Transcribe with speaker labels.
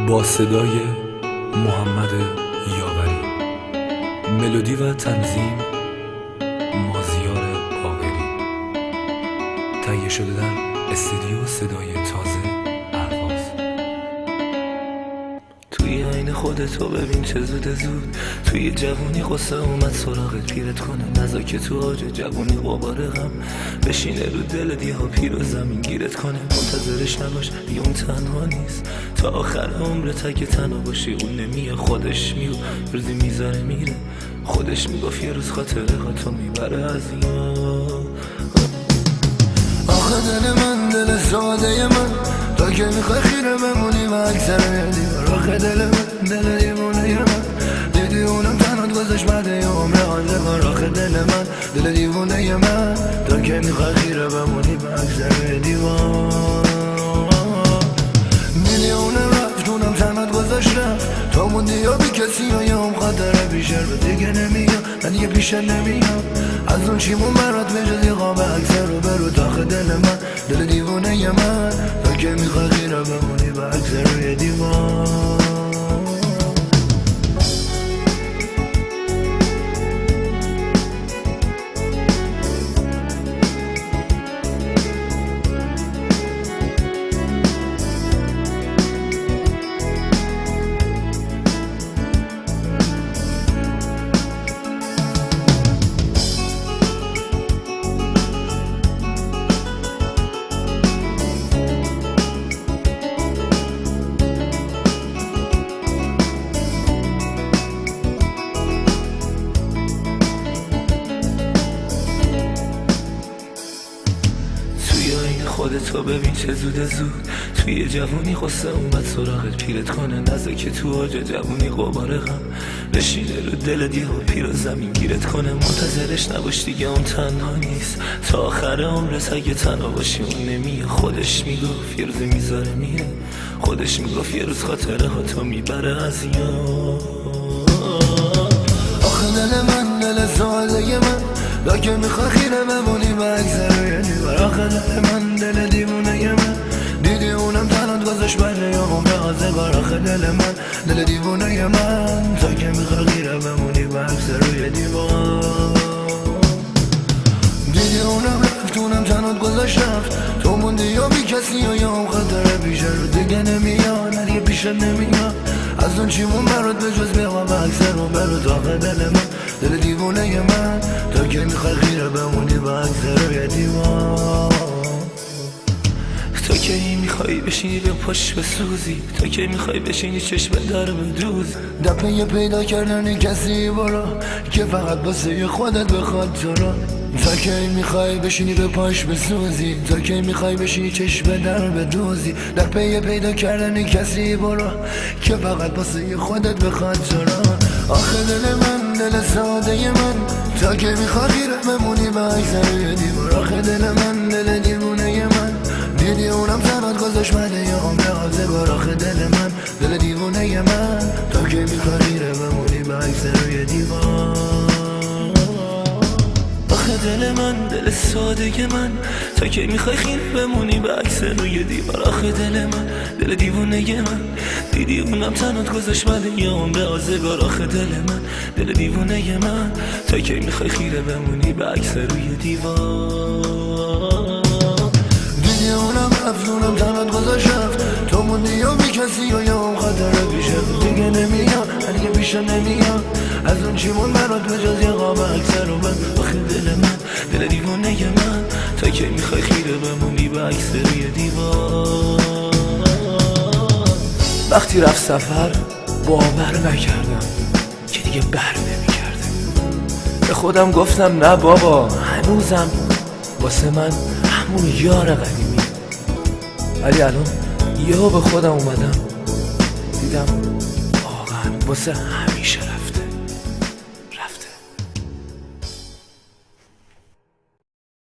Speaker 1: با صدای محمد یاوری، ملودی و تنظیم مازیار عاقلی، تهیه شده در استودیو صدای تازه اهواز.
Speaker 2: توی عین خودتو ببین چه زود توی جوونی قصه اومد سراغت پیرت کنه، نزا که تو آج جوونی غبار غم بشینه رو دل دیها پیر و زمین گیرت کنه. منتظرش نباش دیگه اون تنها نیست، تا آخر عمرت اگه تنها باشی اون نمیه، خودش میو روزی میذاره میره، خودش میگفت یه روز خاطره ها تو میبره از یاد.
Speaker 3: آخه دل من دل ساده من، تا که میخوای خیره بمونی و اکثر دیوار. آخه دل من دل دیوونه من، دیدی اونم تنات گذاشت بعد یه عمر آزگار. آخه دل من دل دیوونه من، تا که میخوای خیره بمونی و اکثر دیوار. میلیون رفت اونم تنات گذاشت رفت، تا موندی یا بی کسی یا یه هم خاطره بیشتر رو دیگه نمیام، من یه پیشه نمیام از اون چیمون برات بجز یه قاب اکثر رو برو. داخل دل من دل دیوونه من، تا که میخوای خیره بمونی و اکثر روی دیوار.
Speaker 2: خودتو ببین چه زود توی جوونی قصه اومد سراغت پیرت کنه، نزا که تو آج جوونی غبار غم بشینه رو دل دیها پیر و زمین گیرت کنه. منتظرش نباش دیگه اون تنها نیست، تا آخر عمرت اگه تنها باشی اون نمیه، خودش میگفت یه روز میذاره میره، خودش میگفت یه روز خاطره ها تو میبره از یاد.
Speaker 3: آخه دل من دل ساده من، تا که میخوای خیره بمونی و اکثر دیوار. آخه دل من دل دیوونه من، دیدی اونم تنات گذاشت بره یا عمر آزگار. آخه دل من دل دیوونه من، تا که میخوای خیره بمونی و اکثر روی دیوار. دیدی اونم رفت اونم تنات گذاشت رفت، تو موندی یا بی کسی یا یه هم خاطره بیشتر رو دیگه نمیاد، هر یه پیشه نمیاد از اون چیمون برات بجز بیام و اکثر رو برو. داخل دل من دل دیوونه من، تا که میخوای خیره بمونی و اکثر روی دیوار.
Speaker 2: تا که میخوای بشینی به پاش بسوزی، تا که میخوای بشینی چشم در بدوز،
Speaker 3: دپه پیدا کردن کسی برو که فقط واسه خودت بخواد تو رو. تا که میخوای بشینی به پاش بسوزی، تا که میخوای بشینی چشم در بدوزی، دپه پیدا کردن کسی برو که فقط واسه خودت بخواد تو رو. آخه دل من دل ساده من، تا که میخوای خیره بمونی با اکثر دیوار. آخه دل من دل دیوونه من، دیدی اونم تنات گذاشت بده یه عمر آزگار. آخه دل من دل دیوونه من، تا که میخوای خیره بمونی با اکثر روی دیوار.
Speaker 2: آخه دل من دل ساده من، تا که میخوای خیره بمونی به عکس روی دیوار. آخه دل من دل دیوونه من، دیدی اونم تنات گذاشت بده یه عمر آزگار. آخه دل من دل دیوونه من، تا که میخوای خیره بمونی به عکس روی دیوار.
Speaker 3: دیدی اونم رفت اونم تنات گذاشت رفت، تو موندی یا بی کسی یا یه هم خاطره بیشه دیگه نمیاد، هر یه بیشه نمیاد از اون چیمون برات بجز یه قاب اکثر رو من.
Speaker 2: آخه دل من دل دیوونه من، تا که میخوای خیره بمونی به عکس روی دیوار.
Speaker 1: وقتی رفت سفر باور نکردم که دیگه بر نمیگرده، به خودم گفتم نه بابا هنوزم واسه من همون یار قدیمی. ولی الان یهو به خودم اومدم دیدم واقعا واسه همیشه